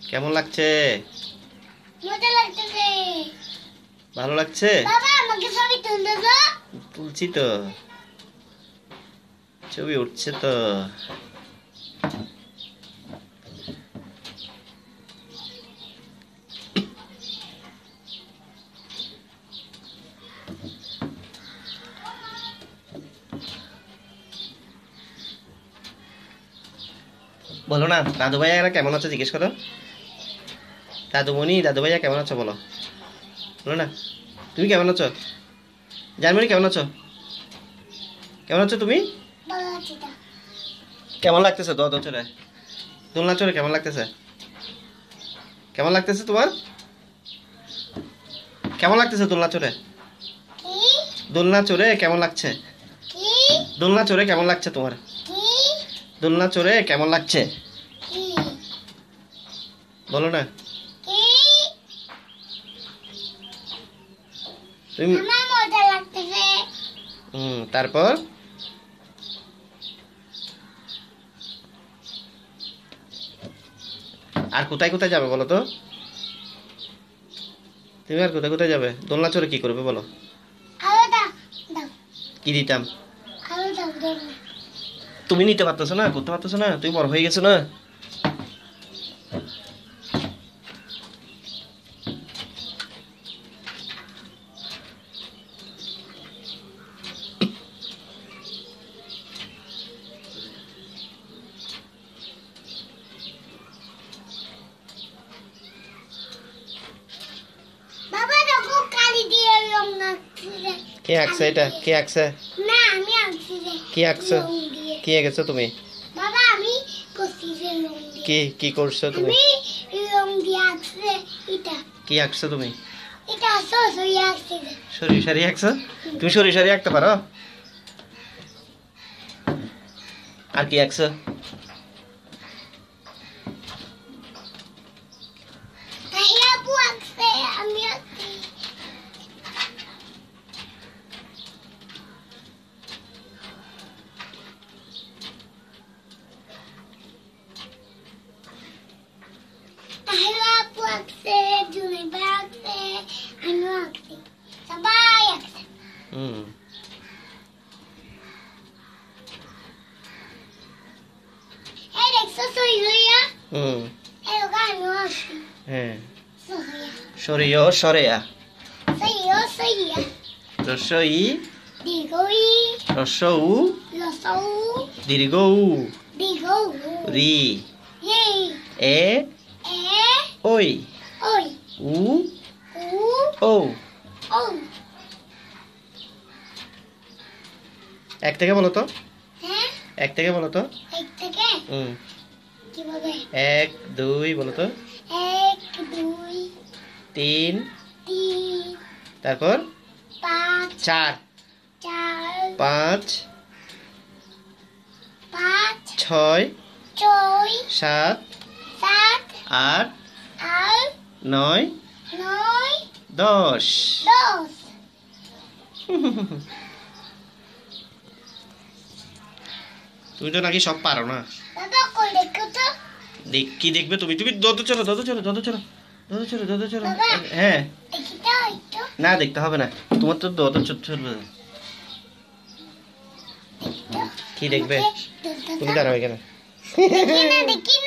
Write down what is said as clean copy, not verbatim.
কেমন লাগছে? মজা লাগতেছে। ভালো লাগছে? বাবা আমাকে ছবি তুলতে দাও। তুলছি তো, ছবি উঠছে তো। বলো না, দাদু ভাইয়া কেমন আছো জিজ্ঞেস করো। দাদুমণি, দাদু ভাইয়া কেমন আছো বলো। বলো না, তুমি কেমন আছো? জানমণি কেমন আছো? কেমন আছো তুমি? ভালো আছি তো। কেমন লাগতেছে দোলনা চড়ে? দোলনা চড়ে কেমন লাগতেছে? কেমন লাগতেছে তোমার? কেমন লাগতেছে দোলনা চড়ে? কি দোলনা চড়ে কেমন লাগছে? কি দোলনা চড়ে কেমন লাগছে তোমার? কি দোলনা চড়ে কেমন লাগছে কি বলো না। কি তুমি আমার মজা লাগতেছে। তারপর আর কোথায় কোথায় যাবে বলো তো? তুমি আর কোথায় কোথায় যাবে? দোলনা চড়ে কি করবে বলো? আরো দাও দাও কি দিতাম? আরো দাও দাও। তুমি নিতে পারতেছো না, করতে পারতেছো না, তুমি বড় হয়ে গেছো না। বাবা দেখো কালি দিয়ে রং আঁকছে। কে আঁকছে এটা? কে আঁকছে? না আমি আঁকছি রে। কি আঁকছো? রং দিয়ে। কি এঁকেছো তুমি? বাবা আমি করছি রে রং দিয়ে। কি কি করছো তুমি? আমি রং দিয়ে আঁকছি রে এটা। কি আঁকছো তুমি? এটা সরাসরি আঁকছি রে। সরি সারি আঁকছো? তুমি সরি সারি আঁকতে পারো? আর কি আঁকছো? তাহিয়া আপু আঁকছে আমি আঁকছি। তাহিয়া আপু আঁকছে, জুনেবা আঁকছে, আমিও আঁকছি। সবাই আঁকছে। হুম এই দেখছো সইয়া? হুম এই ওকে আমিও আঁকছি। হ্যাঁ। সইয়া। সরিয় সরেয়া। সইয়া। রসই দিগই। রসৌ লসৌ। দীর্ঘ দিগৌ। রি এই। এ এ। ওই ওই। উ উ। ও। ও। এক থেকে বলো তো, হ্যাঁ? এক থেকে বলো তো। এক থেকে হুম কিভাবে? 1 2 বলো তো। 1 2 3 3 তারপর 5 4 4 5 5 6 6 7 7 8 8 9 9 10 10 তুমি তো নাকি সব পারো না। দাদা কই দেখো তো। কি দেখবে তুমি? তুমি দৌড় চলো দৌড় চলো দৌড় চলো দৌড় চলো দৌড় চলো। বাবা। হ্যাঁ। দেখিটা একটু না দেখতে হবে না, তোমার তো দৌড় চলবে। কি দেখবে? তুমি দাঁড়াও এখানে। দেখি না